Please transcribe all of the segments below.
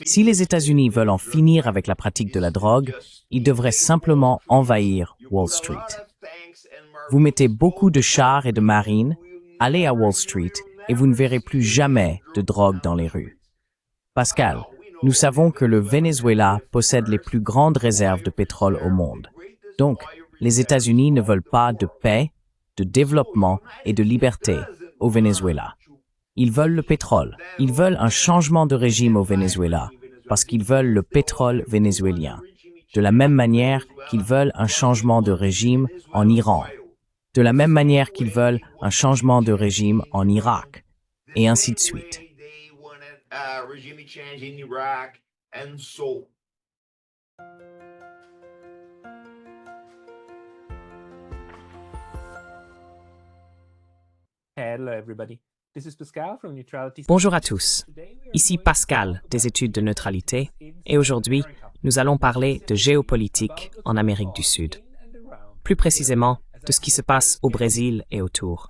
Si les États-Unis veulent en finir avec la pratique de la drogue, ils devraient simplement envahir Wall Street. Vous mettez beaucoup de chars et de marines, allez à Wall Street et vous ne verrez plus jamais de drogue dans les rues. Pascal, nous savons que le Venezuela possède les plus grandes réserves de pétrole au monde. Donc, les États-Unis ne veulent pas de paix, de développement et de liberté au Venezuela. Ils veulent le pétrole. Ils veulent un changement de régime au Venezuela parce qu'ils veulent le pétrole vénézuélien. De la même manière qu'ils veulent un changement de régime en Iran. De la même manière qu'ils veulent un changement de régime en Irak. Et ainsi de suite. Hello everybody. This is Pascal from Neutrality. Bonjour à tous. Ici Pascal des études de neutralité et aujourd'hui, nous allons parler de géopolitique en Amérique du Sud. Plus précisément, de ce qui se passe au Brésil et autour.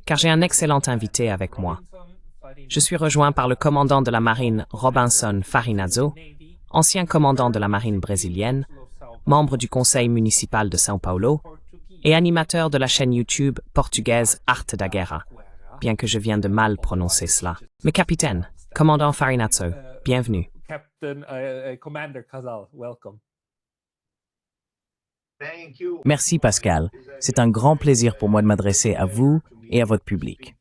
Car j'ai un excellent invité avec moi. Je suis rejoint par le commandant de la marine Robinson Farinazzo, ancien commandant de la marine brésilienne, membre du conseil municipal de São Paulo et animateur de la chaîne YouTube portugaise Arte da Guerra, bien que je viens de mal prononcer cela. Mais capitaine, commandant Farinazzo, bienvenue. Captain Commander Casal, welcome. Merci Pascal. C'est un grand plaisir pour moi de m'adresser à vous et à votre public.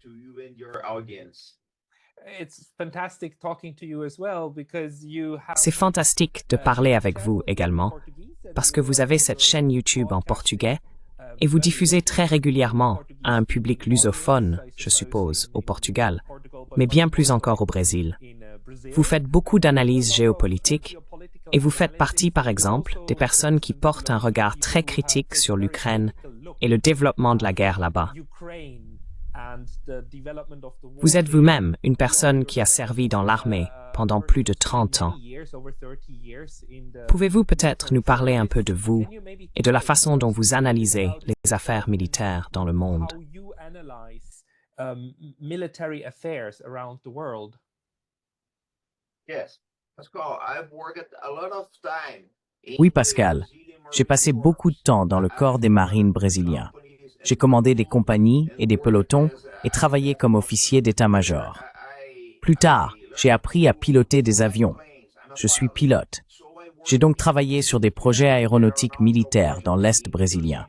C'est fantastique de parler avec vous également, parce que vous avez cette chaîne YouTube en portugais et vous diffusez très régulièrement à un public lusophone, je suppose, au Portugal, mais bien plus encore au Brésil. Vous faites beaucoup d'analyses géopolitiques et vous faites partie, par exemple, des personnes qui portent un regard très critique sur l'Ukraine et le développement de la guerre là-bas. Vous êtes vous-même une personne qui a servi dans l'armée pendant plus de 30 ans. Pouvez-vous peut-être nous parler un peu de vous et de la façon dont vous analysez les affaires militaires dans le monde? Oui Pascal, j'ai passé beaucoup de temps dans le corps des marines brésiliens. J'ai commandé des compagnies et des pelotons et travaillé comme officier d'état-major. Plus tard, j'ai appris à piloter des avions. Je suis pilote. J'ai donc travaillé sur des projets aéronautiques militaires dans l'Est brésilien.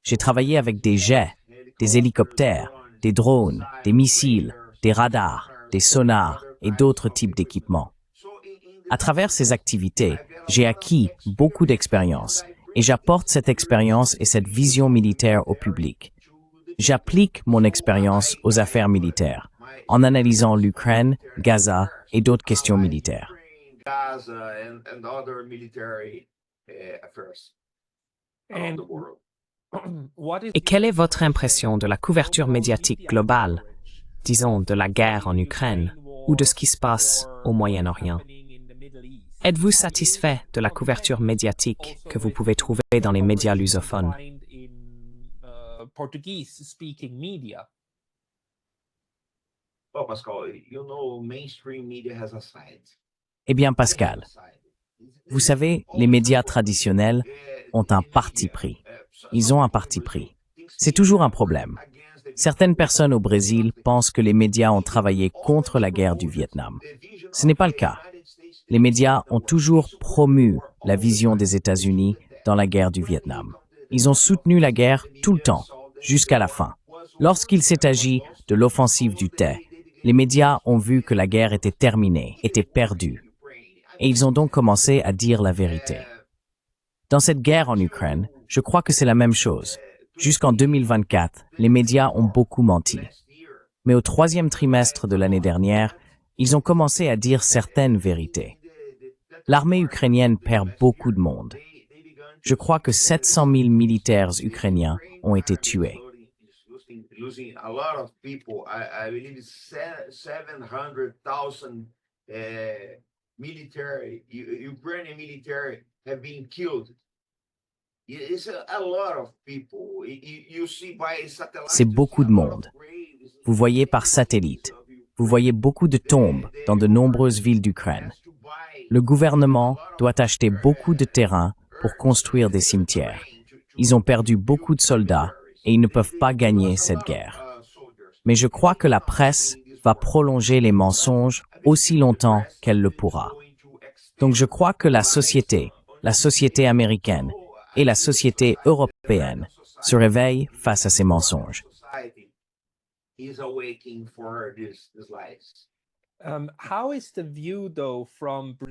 J'ai travaillé avec des jets, des hélicoptères, des drones, des missiles, des radars, des sonars et d'autres types d'équipements. À travers ces activités, j'ai acquis beaucoup d'expérience et j'apporte cette expérience et cette vision militaire au public. J'applique mon expérience aux affaires militaires en analysant l'Ukraine, Gaza et d'autres questions militaires. Et quelle est votre impression de la couverture médiatique globale, disons de la guerre en Ukraine ou de ce qui se passe au Moyen-Orient? Êtes-vous satisfait de la couverture médiatique que vous pouvez trouver dans les médias lusophones? Eh bien Pascal, vous savez, les médias traditionnels ont un parti pris. Ils ont un parti pris. C'est toujours un problème. Certaines personnes au Brésil pensent que les médias ont travaillé contre la guerre du Vietnam. Ce n'est pas le cas. Les médias ont toujours promu la vision des États-Unis dans la guerre du Vietnam. Ils ont soutenu la guerre tout le temps, jusqu'à la fin. Lorsqu'il s'est agi de l'offensive du Tay, les médias ont vu que la guerre était terminée, était perdue. Et ils ont donc commencé à dire la vérité. Dans cette guerre en Ukraine, je crois que c'est la même chose. Jusqu'en 2024, les médias ont beaucoup menti. Mais au troisième trimestre de l'année dernière, ils ont commencé à dire certaines vérités. L'armée ukrainienne perd beaucoup de monde. Je crois que 700 000 militaires ukrainiens ont été tués. C'est beaucoup de monde. Vous voyez par satellite. vous voyez beaucoup de tombes dans de nombreuses villes d'Ukraine. Le gouvernement doit acheter beaucoup de terrain pour construire des cimetières. Ils ont perdu beaucoup de soldats et ils ne peuvent pas gagner cette guerre. Mais je crois que la presse va prolonger les mensonges aussi longtemps qu'elle le pourra. Donc je crois que la société américaine et la société européenne se réveillent face à ces mensonges.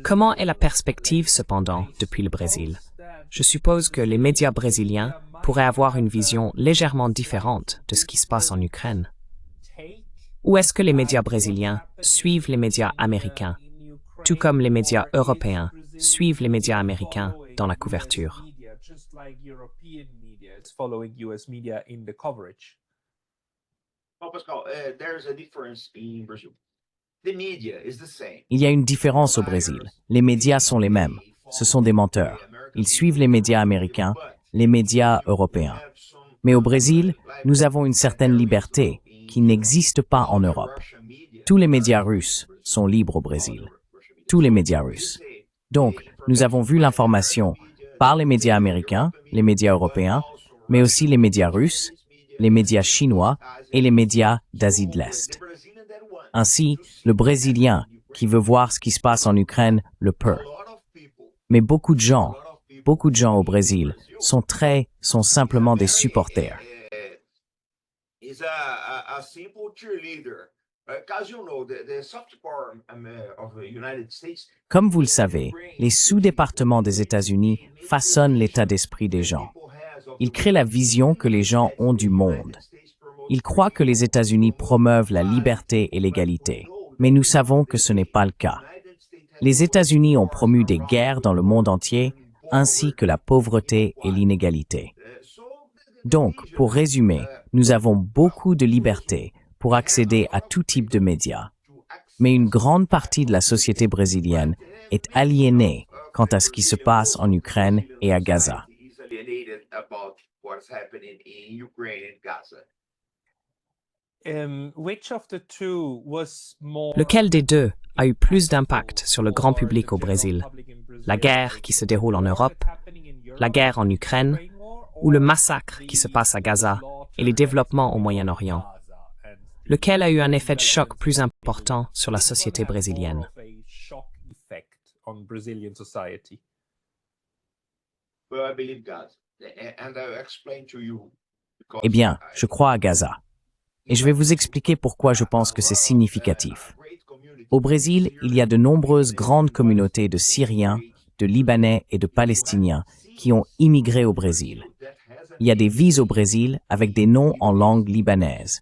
Comment est la perspective cependant depuis le Brésil? Je suppose que les médias brésiliens pourraient avoir une vision légèrement différente de ce qui se passe en Ukraine. Ou est-ce que les médias brésiliens suivent les médias américains, tout comme les médias européens suivent les médias américains dans la couverture? Il y a une différence au Brésil. Les médias sont les mêmes. Ce sont des menteurs. Ils suivent les médias américains, les médias européens. Mais au Brésil, nous avons une certaine liberté qui n'existe pas en Europe. Tous les médias russes sont libres au Brésil. Tous les médias russes. Donc, nous avons vu l'information par les médias américains, les médias européens, mais aussi les médias russes, les médias chinois et les médias d'Asie de l'Est. Ainsi, le Brésilien qui veut voir ce qui se passe en Ukraine le peut. Mais beaucoup de gens au Brésil sont simplement des supporters. Comme vous le savez, les sous-départements des États-Unis façonnent l'état d'esprit des gens. Ils créent la vision que les gens ont du monde. Ils croient que les États-Unis promeuvent la liberté et l'égalité, mais nous savons que ce n'est pas le cas. Les États-Unis ont promu des guerres dans le monde entier, ainsi que la pauvreté et l'inégalité. Donc, pour résumer, nous avons beaucoup de liberté pour accéder à tout type de médias. Mais une grande partie de la société brésilienne est aliénée quant à ce qui se passe en Ukraine et à Gaza. Lequel des deux a eu plus d'impact sur le grand public au Brésil? La guerre qui se déroule en Europe, la guerre en Ukraine, ou le massacre qui se passe à Gaza et les développements au Moyen-Orient? Lequel a eu un effet de choc plus important sur la société brésilienne? Eh bien, je crois à Gaza. Et je vais vous expliquer pourquoi je pense que c'est significatif. Au Brésil, il y a de nombreuses grandes communautés de Syriens, de Libanais et de Palestiniens qui ont immigré au Brésil. Il y a des villes au Brésil avec des noms en langue libanaise.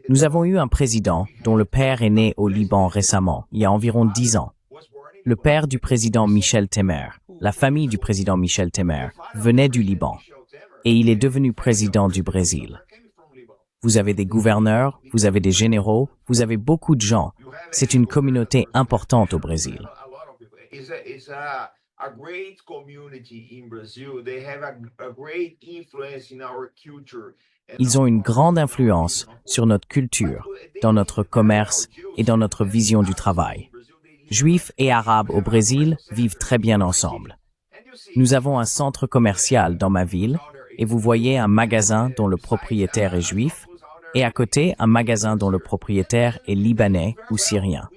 Nous avons eu un président dont le père est né au Liban récemment, il y a environ 10 ans. Le père du président Michel Temer, la famille du président Michel Temer, venait du Liban. Et il est devenu président du Brésil. Vous avez des gouverneurs, vous avez des généraux, vous avez beaucoup de gens. C'est une communauté importante au Brésil. Ils ont une grande influence sur notre culture, dans notre commerce et dans notre vision du travail. Juifs et Arabes au Brésil vivent très bien ensemble. Nous avons un centre commercial dans ma ville et vous voyez un magasin dont le propriétaire est juif et à côté un magasin dont le propriétaire est libanais ou syrien.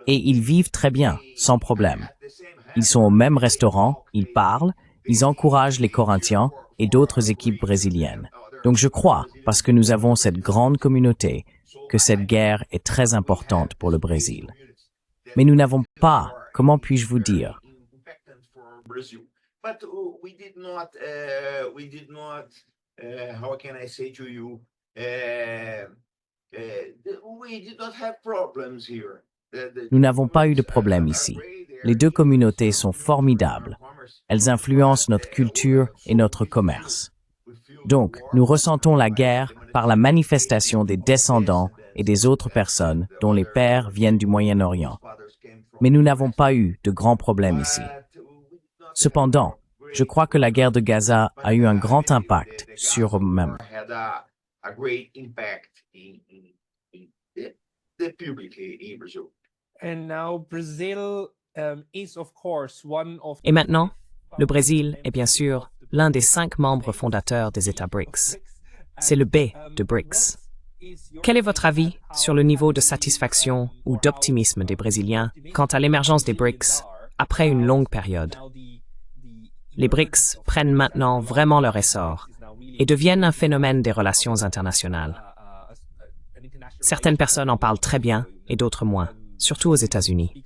Et ils vivent très bien, sans problème. Ils sont au même restaurant, ils parlent, ils encouragent les Corinthians et d'autres équipes brésiliennes. Donc je crois, parce que nous avons cette grande communauté, que cette guerre est très importante pour le Brésil. Mais nous n'avons pas, comment puis-je vous dire, nous n'avons pas eu de problème ici. Les deux communautés sont formidables. Elles influencent notre culture et notre commerce. Donc, nous ressentons la guerre par la manifestation des descendants et des autres personnes dont les pères viennent du Moyen-Orient. Mais nous n'avons pas eu de grands problèmes ici. Cependant, je crois que la guerre de Gaza a eu un grand impact sur eux-mêmes. And now Brazil is of course one of Et maintenant, le Brésil est bien sûr l'un des 5 membres fondateurs des États BRICS. C'est le B de BRICS. Quel est votre avis sur le niveau de satisfaction ou d'optimisme des Brésiliens quant à l'émergence des BRICS après une longue période? Les BRICS prennent maintenant vraiment leur essor et deviennent un phénomène des relations internationales. Certaines personnes en parlent très bien et d'autres moins, surtout aux États-Unis.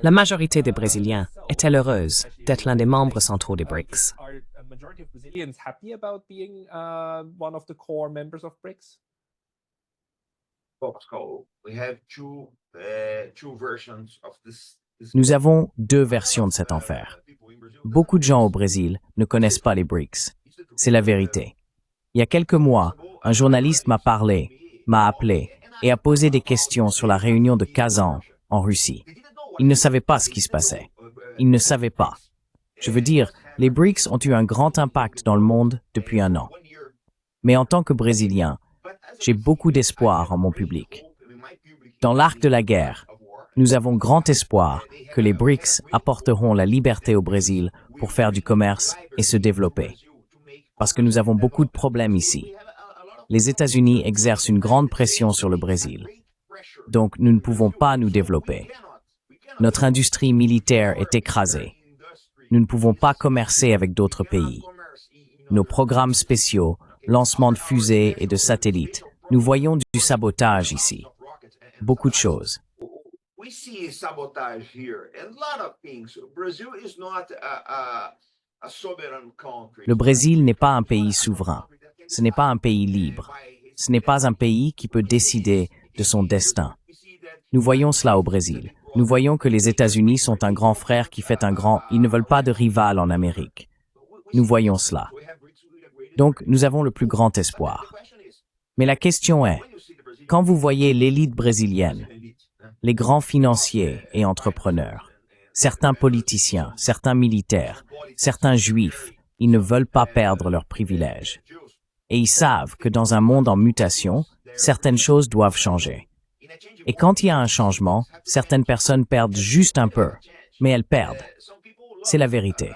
La majorité des Brésiliens est-elle heureuse d'être l'un des membres centraux des BRICS? Are a majority of Brazilians happy about being one of the core members of BRICS? Nous avons 2 versions de cet enfer. Beaucoup de gens au Brésil ne connaissent pas les BRICS. C'est la vérité. Il y a quelques mois, un journaliste m'a parlé, m'a appelé et a posé des questions sur la réunion de Kazan en Russie. Il ne savait pas ce qui se passait. Il ne savait pas. Je veux dire, les BRICS ont eu un grand impact dans le monde depuis 1 an. Mais en tant que Brésilien, j'ai beaucoup d'espoir en mon public. Dans l'arc de la guerre, nous avons grand espoir que les BRICS apporteront la liberté au Brésil pour faire du commerce et se développer. Parce que nous avons beaucoup de problèmes ici. Les États-Unis exercent une grande pression sur le Brésil. Donc, nous ne pouvons pas nous développer. Notre industrie militaire est écrasée. Nous ne pouvons pas commercer avec d'autres pays. Nos programmes spéciaux, lancement de fusées et de satellites, nous voyons du sabotage ici. Beaucoup de choses. Le Brésil n'est pas un pays souverain. Ce n'est pas un pays libre. Ce n'est pas un pays qui peut décider de son destin. Nous voyons cela au Brésil. Nous voyons que les États-Unis sont un grand frère qui fait un grand... Ils ne veulent pas de rival en Amérique. Nous voyons cela. Donc, nous avons le plus grand espoir. Mais la question est, quand vous voyez l'élite brésilienne, les grands financiers et entrepreneurs, certains politiciens, certains militaires, certains juifs, ils ne veulent pas perdre leurs privilèges. Et ils savent que dans un monde en mutation, certaines choses doivent changer. Et quand il y a un changement, certaines personnes perdent juste un peu, mais elles perdent. C'est la vérité.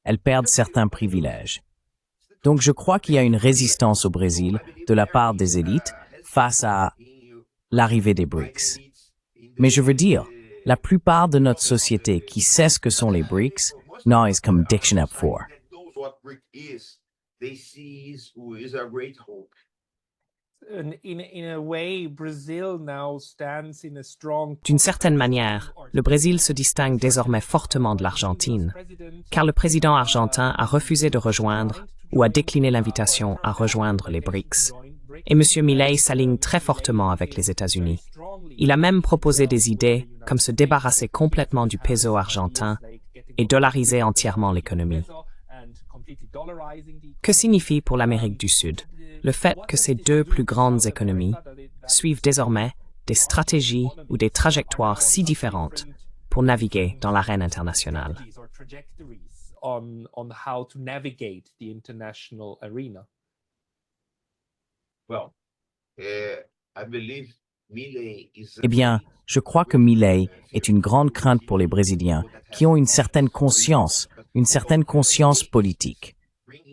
Elles perdent certains privilèges. Donc je crois qu'il y a une résistance au Brésil de la part des élites face à l'arrivée des BRICS. Mais je veux dire, la plupart de notre société qui sait ce que sont les BRICS, now is come Diction Up 4. D'une certaine manière, le Brésil se distingue désormais fortement de l'Argentine, car le président argentin a refusé de rejoindre ou a décliné l'invitation à rejoindre les BRICS. Et M. Milei s'aligne très fortement avec les États-Unis. Il a même proposé des idées comme se débarrasser complètement du peso argentin et dollariser entièrement l'économie. Que signifie pour l'Amérique du Sud le fait que ces 2 plus grandes économies suivent désormais des stratégies ou des trajectoires si différentes pour naviguer dans l'arène internationale? Eh bien, je crois que Milei est une grande crainte pour les Brésiliens qui ont une certaine conscience politique.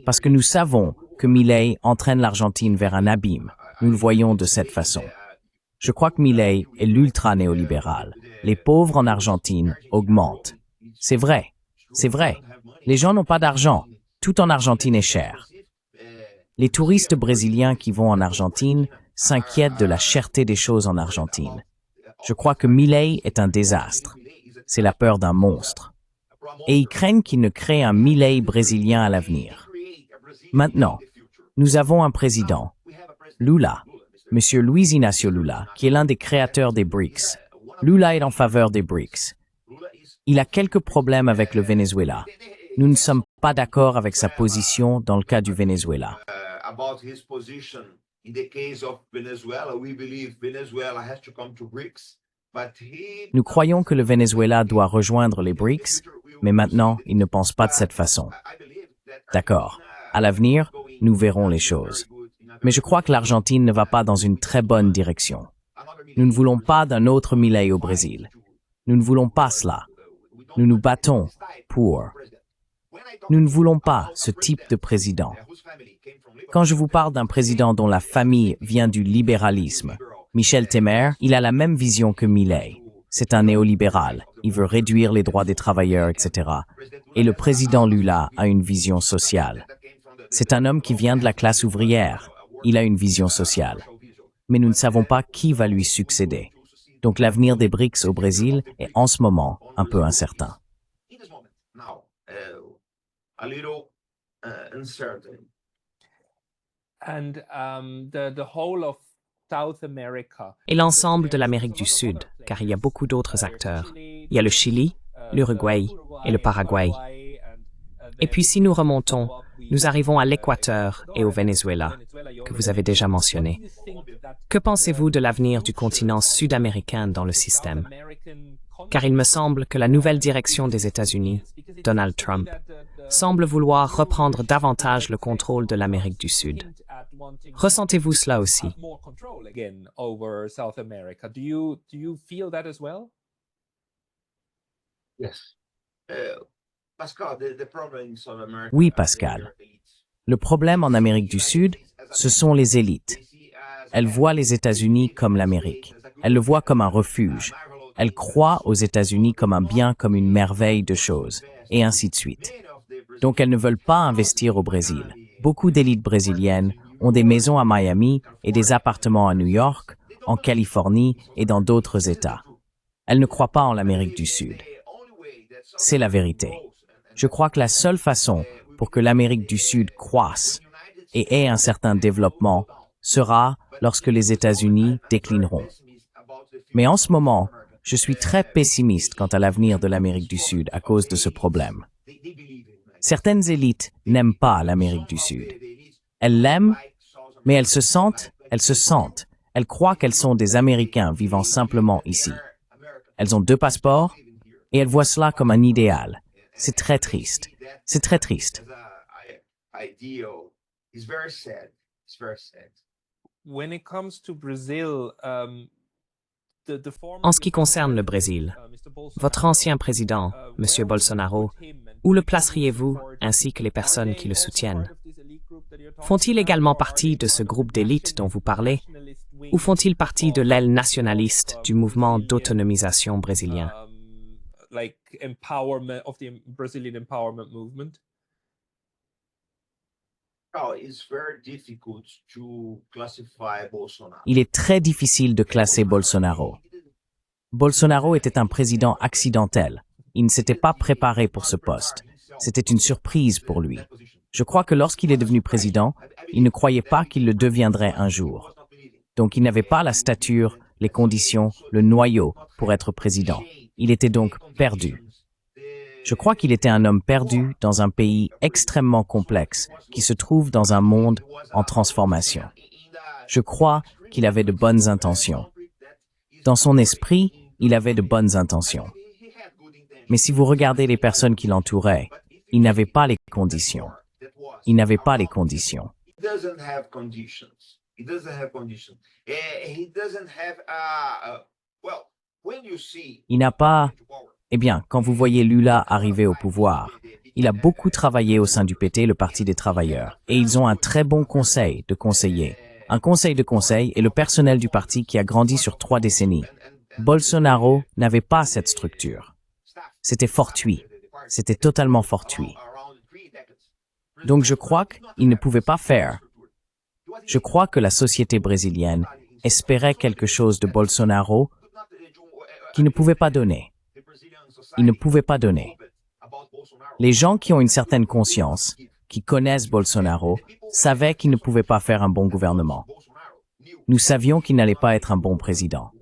Parce que nous savons que Milei entraîne l'Argentine vers un abîme. Nous le voyons de cette façon. Je crois que Milei est l'ultra-néolibéral. Les pauvres en Argentine augmentent. C'est vrai. C'est vrai. Les gens n'ont pas d'argent. Tout en Argentine est cher. Les touristes brésiliens qui vont en Argentine s'inquiètent de la cherté des choses en Argentine. Je crois que Milei est un désastre. C'est la peur d'un monstre. Et ils craignent qu'il ne crée un Milei brésilien à l'avenir. Maintenant, nous avons un président, Lula, M. Luiz Inácio Lula, qui est l'un des créateurs des BRICS. Lula est en faveur des BRICS. Il a quelques problèmes avec le Venezuela. Nous ne sommes pas d'accord avec sa position dans le cas du Venezuela. Nous croyons que le Venezuela doit rejoindre les BRICS, mais maintenant, il ne pense pas de cette façon. D'accord. À l'avenir, nous verrons les choses. Mais je crois que l'Argentine ne va pas dans une très bonne direction. Nous ne voulons pas d'un autre Milei au Brésil. Nous ne voulons pas cela. Nous nous battons pour. Nous ne voulons pas ce type de président. Quand je vous parle d'un président dont la famille vient du libéralisme, Michel Temer, il a la même vision que Milei. C'est un néolibéral. Il veut réduire les droits des travailleurs, etc. Et le président Lula a une vision sociale. C'est un homme qui vient de la classe ouvrière. Il a une vision sociale. Mais nous ne savons pas qui va lui succéder. Donc l'avenir des BRICS au Brésil est en ce moment un peu incertain. Et l'ensemble de l'Amérique du Sud, car il y a beaucoup d'autres acteurs. Il y a le Chili, l'Uruguay et le Paraguay. Et puis si nous remontons, nous arrivons à l'Équateur et au Venezuela, que vous avez déjà mentionné. Que pensez-vous de l'avenir du continent sud-américain dans le système? Car il me semble que la nouvelle direction des États-Unis, Donald Trump, semble vouloir reprendre davantage le contrôle de l'Amérique du Sud. Ressentez-vous cela aussi? Oui, Pascal. Le problème en Amérique du Sud, ce sont les élites. Elles voient les États-Unis comme l'Amérique. Elles le voient comme un refuge. Elles croient aux États-Unis comme un bien, comme une merveille de choses, et ainsi de suite. Donc elles ne veulent pas investir au Brésil. Beaucoup d'élites brésiliennes ont des maisons à Miami et des appartements à New York, en Californie et dans d'autres États. Elles ne croient pas en l'Amérique du Sud. C'est la vérité. Je crois que la seule façon pour que l'Amérique du Sud croisse et ait un certain développement sera lorsque les États-Unis déclineront. Mais en ce moment, je suis très pessimiste quant à l'avenir de l'Amérique du Sud à cause de ce problème. Certaines élites n'aiment pas l'Amérique du Sud. Elles l'aiment, mais elles se sentent, elles croient qu'elles sont des Américains vivant simplement ici. Elles ont 2 passeports et elles voient cela comme un idéal. C'est très triste. C'est très triste. En ce qui concerne le Brésil, votre ancien président, M. Bolsonaro, où le placeriez-vous ainsi que les personnes qui le soutiennent? Font-ils également partie de ce groupe d'élite dont vous parlez, ou font-ils partie de l'aile nationaliste du mouvement d'autonomisation brésilien? Il est très difficile de classer Bolsonaro. Bolsonaro était un président accidentel. Il ne s'était pas préparé pour ce poste. C'était une surprise pour lui. Je crois que lorsqu'il est devenu président, il ne croyait pas qu'il le deviendrait un jour. Donc il n'avait pas la stature, les conditions, le noyau pour être président. Il était donc perdu. Je crois qu'il était un homme perdu dans un pays extrêmement complexe qui se trouve dans un monde en transformation. Je crois qu'il avait de bonnes intentions. Dans son esprit, il avait de bonnes intentions. Mais si vous regardez les personnes qui l'entouraient, il n'avait pas les conditions. Il n'avait pas les conditions. Il n'a pas... Eh bien, quand vous voyez Lula arriver au pouvoir, il a beaucoup travaillé au sein du PT, le Parti des travailleurs, et ils ont un très bon conseil de conseillers. Un conseil de conseil et le personnel du parti qui a grandi sur 3 décennies. Bolsonaro n'avait pas cette structure. C'était fortuit. C'était totalement fortuit. Donc je crois qu'il ne pouvait pas faire. Je crois que la société brésilienne espérait quelque chose de Bolsonaro qu'il ne pouvait pas donner. Il ne pouvait pas donner. Les gens qui ont une certaine conscience, qui connaissent Bolsonaro, savaient qu'il ne pouvait pas faire un bon gouvernement. Nous savions qu'il n'allait pas être un bon président.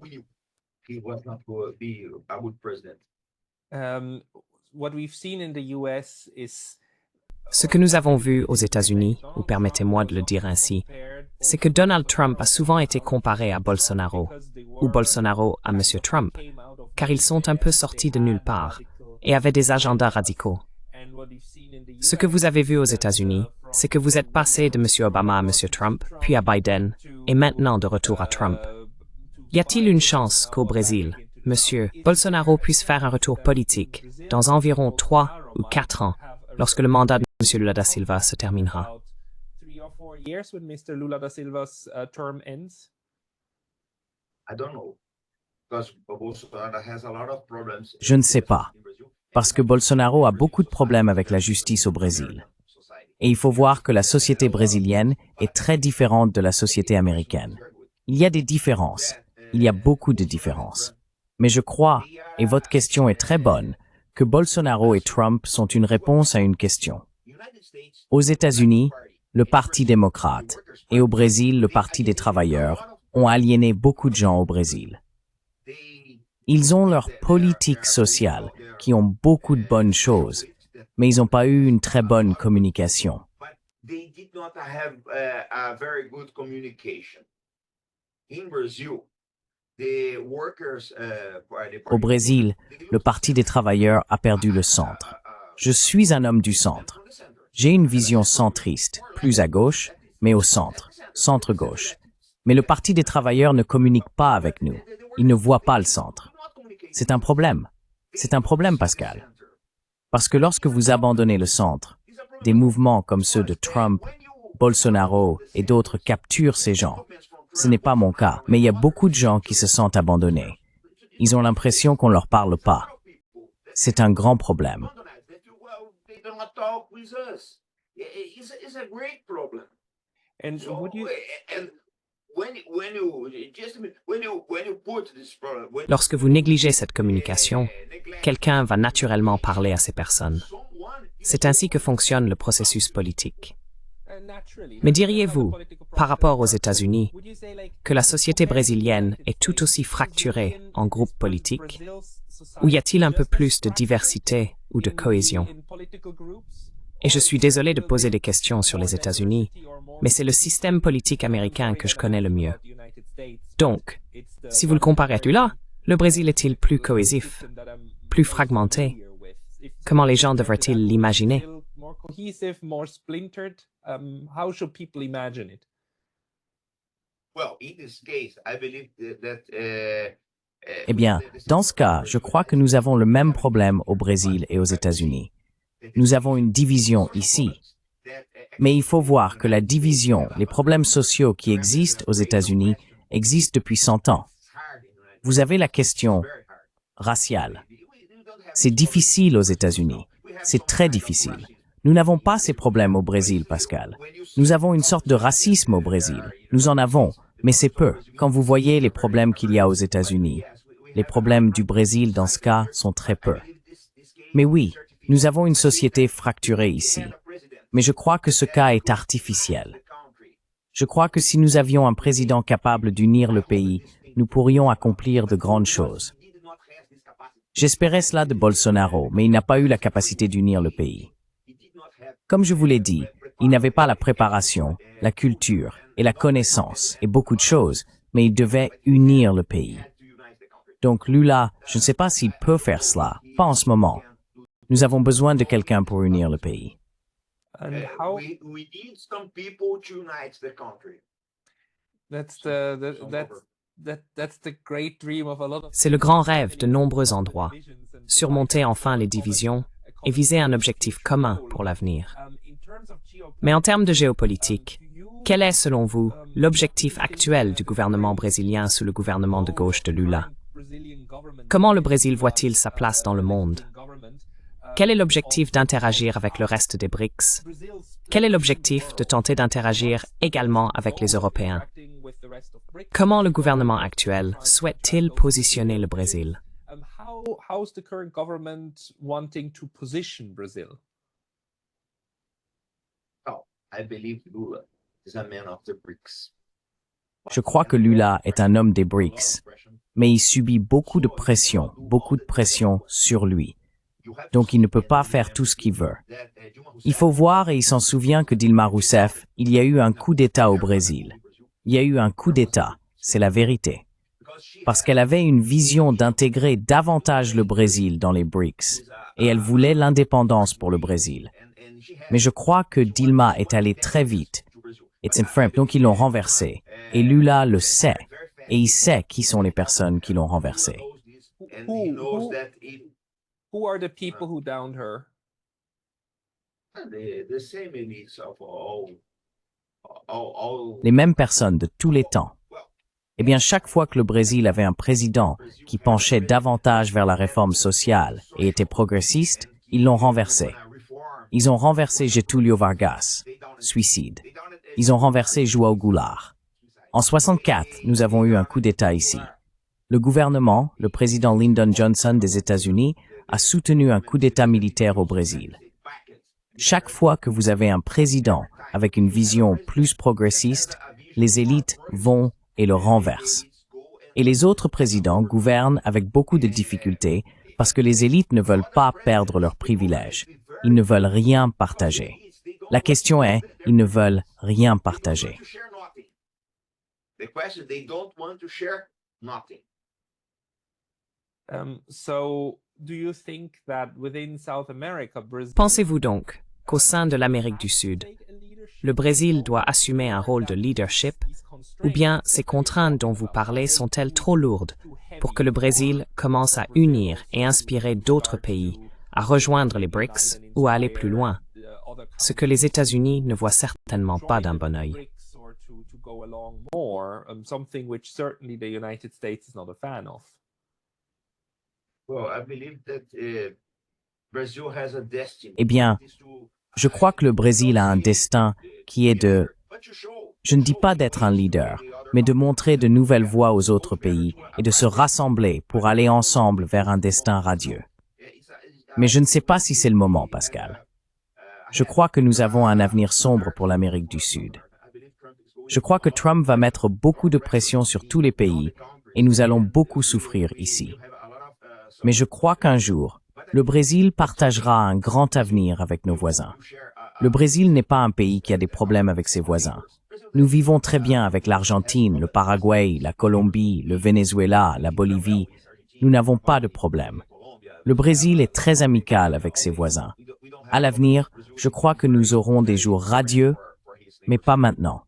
Ce que nous avons vu aux États-Unis, ou permettez-moi de le dire ainsi, c'est que Donald Trump a souvent été comparé à Bolsonaro, ou Bolsonaro à M. Trump, car ils sont un peu sortis de nulle part et avaient des agendas radicaux. Ce que vous avez vu aux États-Unis, c'est que vous êtes passé de M. Obama à M. Trump, puis à Biden, et maintenant de retour à Trump. Y a-t-il une chance qu'au Brésil, Monsieur Bolsonaro puisse faire un retour politique dans environ 3 ou 4 ans, lorsque le mandat de Monsieur Lula da Silva se terminera? About 3 or 4 years when Mr. Lula da Silva's term ends? Je ne sais pas, parce que Bolsonaro a beaucoup de problèmes avec la justice au Brésil. Et il faut voir que la société brésilienne est très différente de la société américaine. Il y a des différences, il y a beaucoup de différences. Mais je crois, et votre question est très bonne, que Bolsonaro et Trump sont une réponse à une question. Aux États-Unis, le Parti démocrate, et au Brésil, le Parti des travailleurs, ont aliéné beaucoup de gens au Brésil. Ils ont leur politique sociale, qui ont beaucoup de bonnes choses, mais ils n'ont pas eu une très bonne communication. Au Brésil, le Parti des travailleurs a perdu le centre. Je suis un homme du centre. J'ai une vision centriste, plus à gauche, mais au centre, centre-gauche. Mais le Parti des travailleurs ne communique pas avec nous. Il ne voit pas le centre. C'est un problème. C'est un problème, Pascal. Parce que lorsque vous abandonnez le centre, des mouvements comme ceux de Trump, Bolsonaro et d'autres capturent ces gens. Ce n'est pas mon cas, mais il y a beaucoup de gens qui se sentent abandonnés. Ils ont l'impression qu'on ne leur parle pas. C'est un grand problème. And would you... Lorsque vous négligez cette communication, quelqu'un va naturellement parler à ces personnes. C'est ainsi que fonctionne le processus politique. Mais diriez-vous, par rapport aux États-Unis, que la société brésilienne est tout aussi fracturée en groupes politiques? Ou y a-t-il un peu plus de diversité ou de cohésion? Et je suis désolé de poser des questions sur les États-Unis, mais c'est le système politique américain que je connais le mieux. Donc, si vous le comparez à celui-là, le Brésil est-il plus cohésif, plus fragmenté? Comment les gens devraient-ils l'imaginer? More cohesive, more splintered? How should people imagine it? Eh bien, dans ce cas, je crois que nous avons le même problème au Brésil et aux États-Unis. Nous avons une division ici. Mais il faut voir que la division, les problèmes sociaux qui existent aux États-Unis existent depuis 100 ans. Vous avez la question raciale. C'est difficile aux États-Unis. C'est très difficile. Nous n'avons pas ces problèmes au Brésil, Pascal. Nous avons une sorte de racisme au Brésil. Nous en avons, mais c'est peu. Quand vous voyez les problèmes qu'il y a aux États-Unis, les problèmes du Brésil dans ce cas sont très peu. Mais oui, nous avons une société fracturée ici. Mais je crois que ce cas est artificiel. Je crois que si nous avions un président capable d'unir le pays, nous pourrions accomplir de grandes choses. J'espérais cela de Bolsonaro, mais il n'a pas eu la capacité d'unir le pays. Comme je vous l'ai dit, il n'avait pas la préparation, la culture et la connaissance et beaucoup de choses, mais il devait unir le pays. Donc Lula, je ne sais pas s'il peut faire cela, pas en ce moment. Nous avons besoin de quelqu'un pour unir le pays. And how... That's the great dream of a lot of... C'est le grand rêve de nombreux endroits. Surmonter enfin les divisions et viser un objectif commun pour l'avenir. Mais en termes de géopolitique, quel est, selon vous, l'objectif actuel du gouvernement brésilien sous le gouvernement de gauche de Lula? Comment le Brésil voit-il sa place dans le monde? Quel est l'objectif d'interagir avec le reste des BRICS? Quel est l'objectif de tenter d'interagir également avec les Européens? Comment le gouvernement actuel souhaite-t-il positionner le Brésil? How's the current government wanting to position Brazil? Je crois que Lula est un homme des BRICS, mais il subit beaucoup de pression sur lui. Donc il ne peut pas faire tout ce qu'il veut. Il faut voir, et il s'en souvient que Dilma Rousseff, il y a eu un coup d'État au Brésil. Il y a eu un coup d'État, c'est la vérité. Parce qu'elle avait une vision d'intégrer davantage le Brésil dans les BRICS, et elle voulait l'indépendance pour le Brésil. Mais je crois que Dilma est allée très vite. Donc ils l'ont renversé, et Lula le sait, et il sait qui sont les personnes qui l'ont renversé. Who are the people who downed her? Les mêmes personnes de tous les temps. Eh bien, chaque fois que le Brésil avait un président qui penchait davantage vers la réforme sociale et était progressiste, ils l'ont renversé. Ils ont renversé Getúlio Vargas, suicide. Ils ont renversé João Goulart. En 64, nous avons eu un coup d'État ici. Le gouvernement, le président Lyndon Johnson des États-Unis, a soutenu un coup d'État militaire au Brésil. Chaque fois que vous avez un président avec une vision plus progressiste, les élites vont et le renversent. Et les autres présidents gouvernent avec beaucoup de difficultés parce que les élites ne veulent pas perdre leurs privilèges. Ils ne veulent rien partager. La question est, ils ne veulent rien partager. So, do you think that within South America, Brazil Pensez-vous donc qu'au sein de l'Amérique du Sud, le Brésil doit assumer un rôle de leadership, ou bien ces contraintes dont vous parlez sont-elles trop lourdes pour que le Brésil commence à unir et inspirer d'autres pays à rejoindre les BRICS ou à aller plus loin, ce que les États-Unis ne voient certainement pas d'un bon œil. something which certainly the United States is not a fan of? Eh bien, je crois que le Brésil a un destin qui est je ne dis pas d'être un leader, mais de montrer de nouvelles voies aux autres pays et de se rassembler pour aller ensemble vers un destin radieux. Mais je ne sais pas si c'est le moment, Pascal. Je crois que nous avons un avenir sombre pour l'Amérique du Sud. Je crois que Trump va mettre beaucoup de pression sur tous les pays et nous allons beaucoup souffrir ici. Mais je crois qu'un jour, le Brésil partagera un grand avenir avec nos voisins. Le Brésil n'est pas un pays qui a des problèmes avec ses voisins. Nous vivons très bien avec l'Argentine, le Paraguay, la Colombie, le Venezuela, la Bolivie. Nous n'avons pas de problème. Le Brésil est très amical avec ses voisins. À l'avenir, je crois que nous aurons des jours radieux, mais pas maintenant.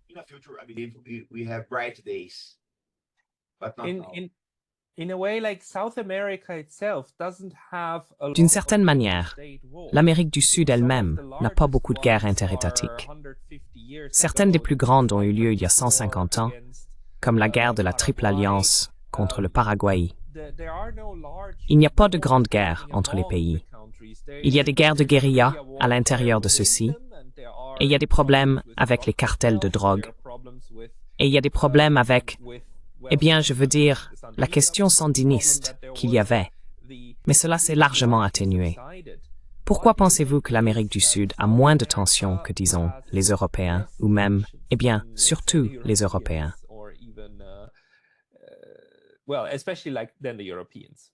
In a way, like South America itself doesn't have a lot D'une certaine of manière, state wars. l'Amérique du Sud elle-même n'a pas beaucoup de guerres interétatiques. Certaines des plus grandes ont eu lieu il y a 150 ans, comme la guerre de la Triple Alliance contre le Paraguay. Il n'y a pas de grande guerre entre les pays. Il y a des guerres de guérilla à l'intérieur de ceux-ci, et il y a des problèmes avec les cartels de drogue, et il y a des problèmes avec, eh bien, je veux dire, la question sandiniste qu'il y avait. Mais cela s'est largement atténué. Pourquoi pensez-vous que l'Amérique du Sud a moins de tensions que, disons, les Européens, ou même, eh bien, surtout les Européens? Well, especially like than the Europeans.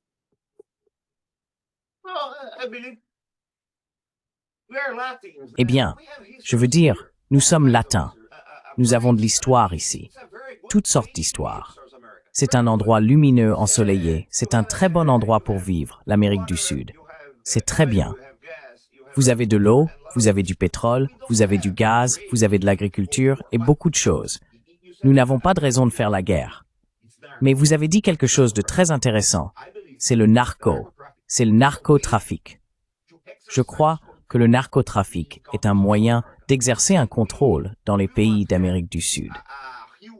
Eh bien, je veux dire, nous sommes latins. Nous avons de l'histoire ici. Toutes sortes d'histoires. C'est un endroit lumineux, ensoleillé. C'est un très bon endroit pour vivre, l'Amérique du Sud. C'est très bien. Vous avez de l'eau, vous avez du pétrole, vous avez du gaz, vous avez de l'agriculture et beaucoup de choses. Nous n'avons pas de raison de faire la guerre. Mais vous avez dit quelque chose de très intéressant. C'est le narcotrafic. Je crois que le narcotrafic est un moyen d'exercer un contrôle dans les pays d'Amérique du Sud.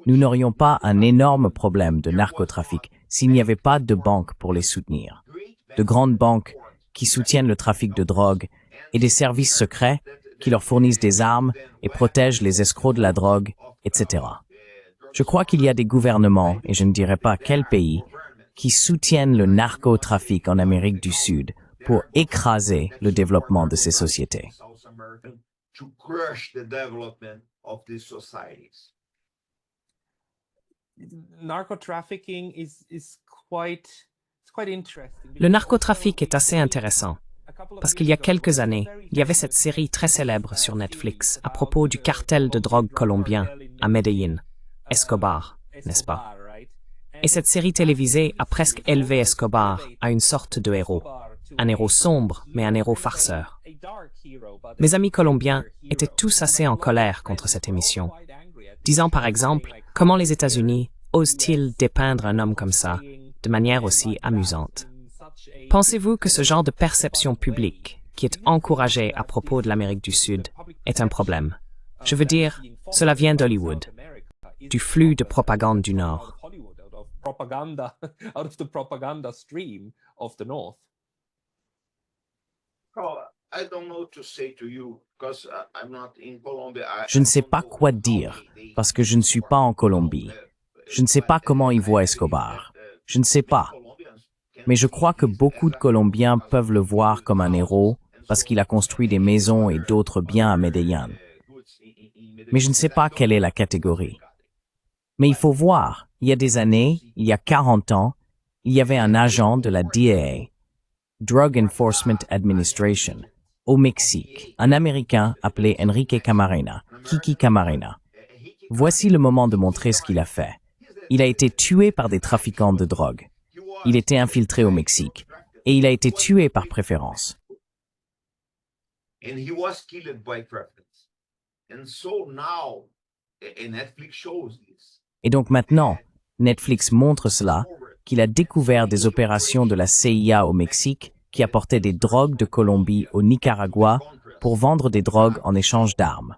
Nous n'aurions pas un énorme problème de narcotrafic s'il n'y avait pas de banques pour les soutenir. De grandes banques qui soutiennent le trafic de drogue et des services secrets qui leur fournissent des armes et protègent les escrocs de la drogue, etc. Je crois qu'il y a des gouvernements, et je ne dirai pas quel pays, qui soutiennent le narcotrafic en Amérique du Sud pour écraser le développement de ces sociétés. Narcotrafficking is quite interesting. Le narcotrafic est assez intéressant, parce qu'il y a quelques années, il y avait cette série très célèbre sur Netflix à propos du cartel de drogue colombien à Medellín, Escobar, n'est-ce pas? Et cette série télévisée a presque élevé Escobar à une sorte de héros. Un héros sombre, mais un héros farceur. Mes amis colombiens étaient tous assez en colère contre cette émission, disant par exemple comment les États-Unis ose-t-il dépeindre un homme comme ça, de manière aussi amusante? Pensez-vous que ce genre de perception publique, qui est encouragée à propos de l'Amérique du Sud, est un problème? Je veux dire, cela vient d'Hollywood, du flux de propagande du Nord. Je ne sais pas quoi dire, parce que je ne suis pas en Colombie. Je ne sais pas comment ils voient Escobar. Je ne sais pas. Mais je crois que beaucoup de Colombiens peuvent le voir comme un héros parce qu'il a construit des maisons et d'autres biens à Medellín. Mais je ne sais pas quelle est la catégorie. Mais il faut voir, il y a des années, il y a 40 ans, il y avait un agent de la DEA, Drug Enforcement Administration, au Mexique, un Américain appelé Enrique Camarena, Kiki Camarena. Voici le moment de montrer ce qu'il a fait. Il a été tué par des trafiquants de drogue. Il était infiltré au Mexique et il a été tué par préférence. Et donc maintenant, Netflix montre cela, qu'il a découvert des opérations de la CIA au Mexique qui apportaient des drogues de Colombie au Nicaragua pour vendre des drogues en échange d'armes.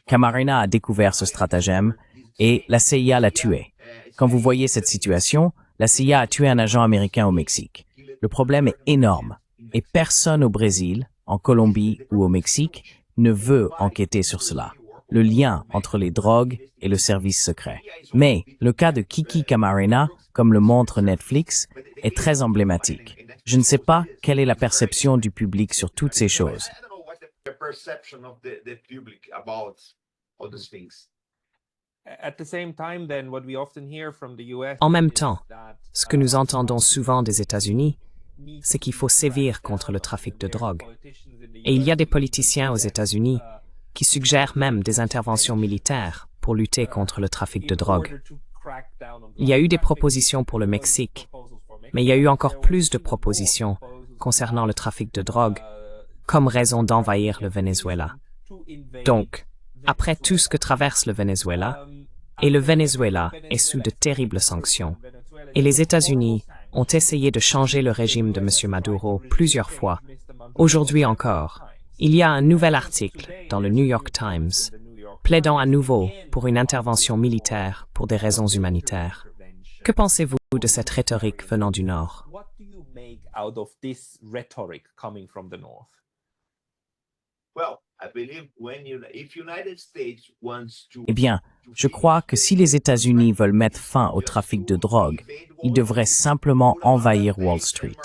Camarena a découvert ce stratagème et la CIA l'a tué. Quand vous voyez cette situation, la CIA a tué un agent américain au Mexique. Le problème est énorme et personne au Brésil, en Colombie ou au Mexique ne veut enquêter sur cela. Le lien entre les drogues et le service secret. Mais le cas de Kiki Camarena, comme le montre Netflix, est très emblématique. Je ne sais pas quelle est la perception du public sur toutes ces choses. En même temps, ce que nous entendons souvent des États-Unis, c'est qu'il faut sévir contre le trafic de drogue. Et il y a des politiciens aux États-Unis qui suggèrent même des interventions militaires pour lutter contre le trafic de drogue. Il y a eu des propositions pour le Mexique, mais il y a eu encore plus de propositions concernant le trafic de drogue comme raison d'envahir le Venezuela. Donc, après tout ce que traverse le Venezuela, et le Venezuela est sous de terribles sanctions, et les États-Unis ont essayé de changer le régime de M. Maduro plusieurs fois. Aujourd'hui encore, il y a un nouvel article dans le New York Times plaidant à nouveau pour une intervention militaire pour des raisons humanitaires. Que pensez-vous de cette rhétorique venant du Nord? Eh bien, je crois que si les États-Unis veulent mettre fin au trafic de drogue, ils devraient simplement envahir Wall Street.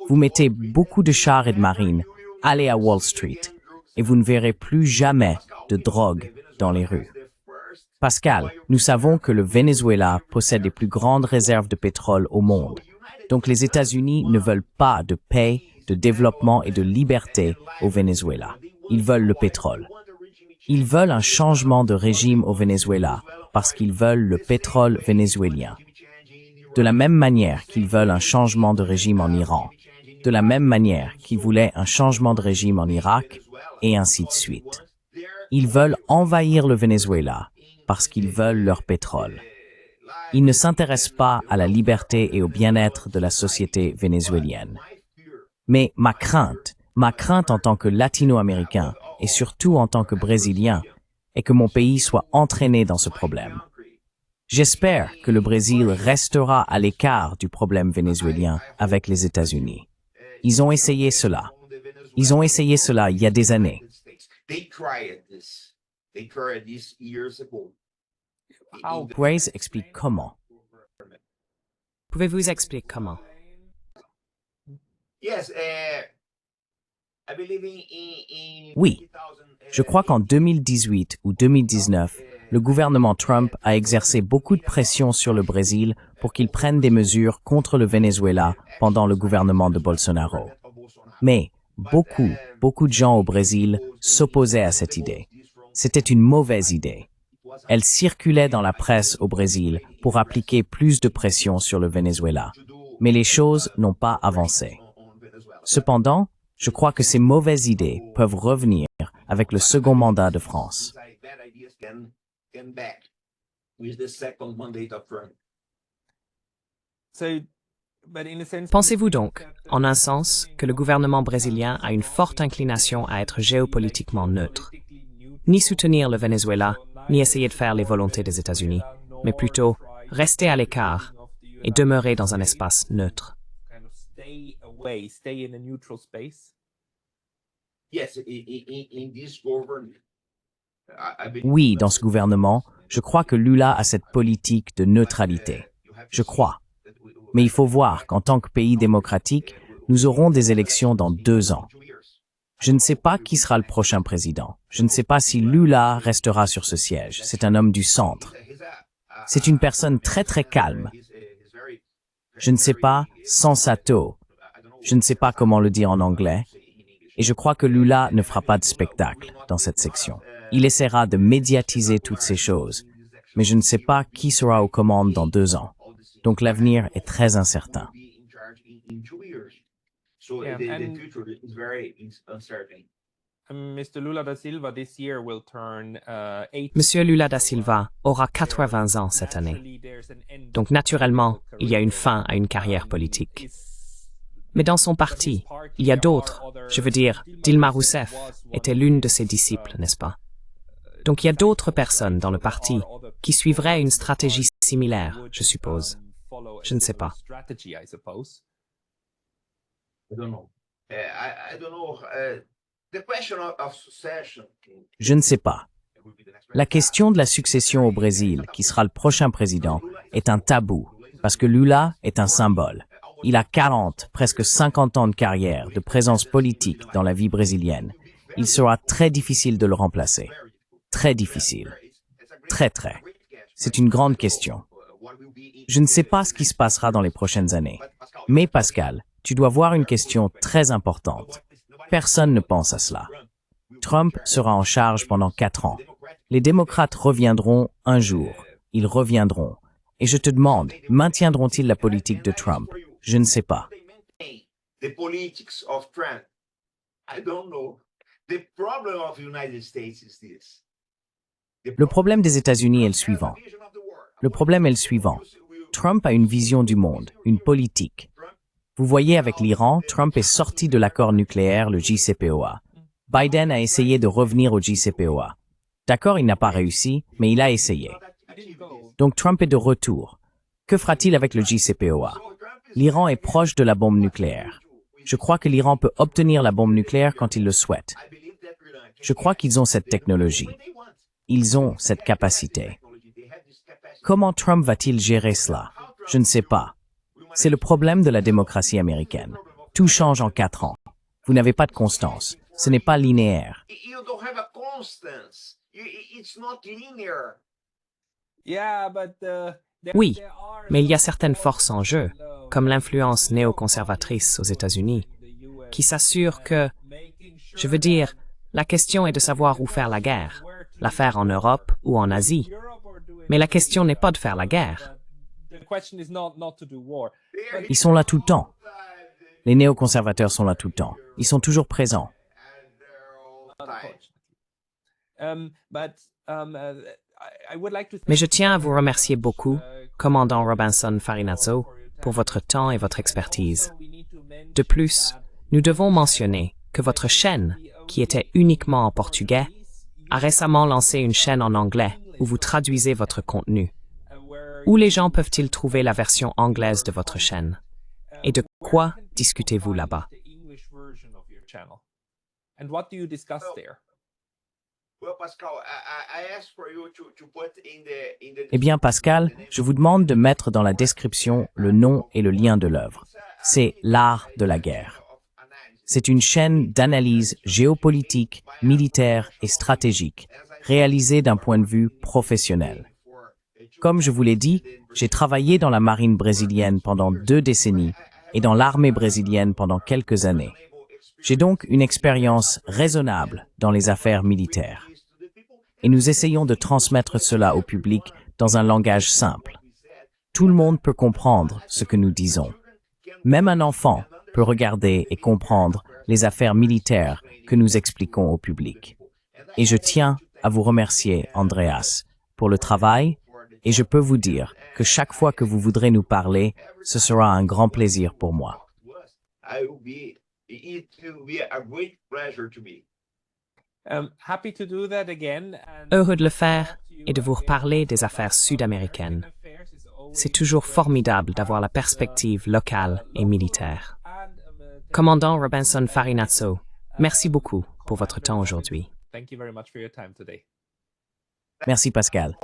Vous mettez beaucoup de chars et de marines, allez à Wall Street, et vous ne verrez plus jamais de drogue dans les rues. Pascal, nous savons que le Venezuela possède les plus grandes réserves de pétrole au monde. Donc les États-Unis ne veulent pas de paix, de développement et de liberté au Venezuela. Ils veulent le pétrole. Ils veulent un changement de régime au Venezuela parce qu'ils veulent le pétrole vénézuélien. De la même manière qu'ils veulent un changement de régime en Iran. De la même manière qu'ils voulaient un changement de régime en Irak, et ainsi de suite. Ils veulent envahir le Venezuela parce qu'ils veulent leur pétrole. Ils ne s'intéressent pas à la liberté et au bien-être de la société vénézuélienne. Mais ma crainte en tant que latino-américain et surtout en tant que brésilien est que mon pays soit entraîné dans ce problème. J'espère que le Brésil restera à l'écart du problème vénézuélien avec les États-Unis. Ils ont essayé cela. Ils ont essayé cela il y a des années. Grace explique comment. Pouvez-vous expliquer comment? Oui, je crois qu'en 2018 ou 2019, le gouvernement Trump a exercé beaucoup de pression sur le Brésil pour qu'il prenne des mesures contre le Venezuela pendant le gouvernement de Bolsonaro. Mais beaucoup de gens au Brésil s'opposaient à cette idée. C'était une mauvaise idée. Elle circulait dans la presse au Brésil pour appliquer plus de pression sur le Venezuela. Mais les choses n'ont pas avancé. Cependant, je crois que ces mauvaises idées peuvent revenir avec le second mandat de France. Pensez-vous donc, en un sens, que le gouvernement brésilien a une forte inclination à être géopolitiquement neutre, ni soutenir le Venezuela, ni essayer de faire les volontés des États-Unis, mais plutôt rester à l'écart et demeurer dans un espace neutre? Oui, dans ce gouvernement, je crois que Lula a cette politique de neutralité. Je crois. Mais il faut voir qu'en tant que pays démocratique, nous aurons des élections dans 2 ans. Je ne sais pas qui sera le prochain président. Je ne sais pas si Lula restera sur ce siège. C'est un homme du centre. C'est une personne très très calme. Je ne sais pas, sensato. Je ne sais pas comment le dire en anglais. Et je crois que Lula ne fera pas de spectacle dans cette section. Il essaiera de médiatiser toutes ces choses. Mais je ne sais pas qui sera aux commandes dans 2 ans. Donc l'avenir est très incertain. Monsieur Lula da Silva aura 80 ans cette année. Donc naturellement, il y a une fin à une carrière politique. Mais dans son parti, il y a d'autres. Je veux dire, Dilma Rousseff était l'une de ses disciples, n'est-ce pas? Donc il y a d'autres personnes dans le parti qui suivraient une stratégie similaire, je suppose. Je ne sais pas. Je ne sais pas. La question de la succession au Brésil, qui sera le prochain président, est un tabou, parce que Lula est un symbole. Il a 40, presque 50 ans de carrière, de présence politique dans la vie brésilienne. Il sera très difficile de le remplacer. Très difficile. Très. C'est une grande question. Je ne sais pas ce qui se passera dans les prochaines années. Mais Pascal, tu dois voir une question très importante. Personne ne pense à cela. Trump sera en charge pendant 4 ans. Les démocrates reviendront un jour. Ils reviendront. Et je te demande, maintiendront-ils la politique de Trump? Je ne sais pas. Le problème des États-Unis est le suivant. Trump a une vision du monde, une politique. Vous voyez, avec l'Iran, Trump est sorti de l'accord nucléaire, le JCPOA. Biden a essayé de revenir au JCPOA. D'accord, il n'a pas réussi, mais il a essayé. Donc Trump est de retour. Que fera-t-il avec le JCPOA? L'Iran est proche de la bombe nucléaire. Je crois que l'Iran peut obtenir la bombe nucléaire quand il le souhaite. Je crois qu'ils ont cette technologie. Ils ont cette capacité. Comment Trump va-t-il gérer cela? Je ne sais pas. C'est le problème de la démocratie américaine. Tout change en 4 ans. Vous n'avez pas de constance. Ce n'est pas linéaire. Oui, mais il y a certaines forces en jeu, comme l'influence néoconservatrice aux États-Unis, qui s'assurent que, je veux dire, la question est de savoir où faire la guerre, la faire en Europe ou en Asie. Mais la question n'est pas de faire la guerre. Ils sont là tout le temps. Les néoconservateurs sont là tout le temps. Ils sont toujours présents. Mais je tiens à vous remercier beaucoup, commandant Robinson Farinazzo, pour votre temps et votre expertise. De plus, nous devons mentionner que votre chaîne, qui était uniquement en portugais, a récemment lancé une chaîne en anglais où vous traduisez votre contenu. Où les gens peuvent-ils trouver la version anglaise de votre chaîne? Et de quoi discutez-vous là-bas? Eh bien, Pascal, je vous demande de mettre dans la description le nom et le lien de l'œuvre. C'est l'art de la guerre. C'est une chaîne d'analyse géopolitique, militaire et stratégique, réalisée d'un point de vue professionnel. Comme je vous l'ai dit, j'ai travaillé dans la marine brésilienne pendant 2 décennies et dans l'armée brésilienne pendant quelques années. J'ai donc une expérience raisonnable dans les affaires militaires. Et nous essayons de transmettre cela au public dans un langage simple. Tout le monde peut comprendre ce que nous disons. Même un enfant peut regarder et comprendre les affaires militaires que nous expliquons au public. Et je tiens à vous remercier, Andreas, pour le travail Et je peux vous dire que chaque fois que vous voudrez nous parler, ce sera un grand plaisir pour moi. Happy to do that again. Heureux de le faire et de vous reparler des affaires sud-américaines. C'est toujours formidable d'avoir la perspective locale et militaire. Commandant Robinson Farinazzo, merci beaucoup pour votre temps aujourd'hui. Thank you very much for your time today. Merci Pascal.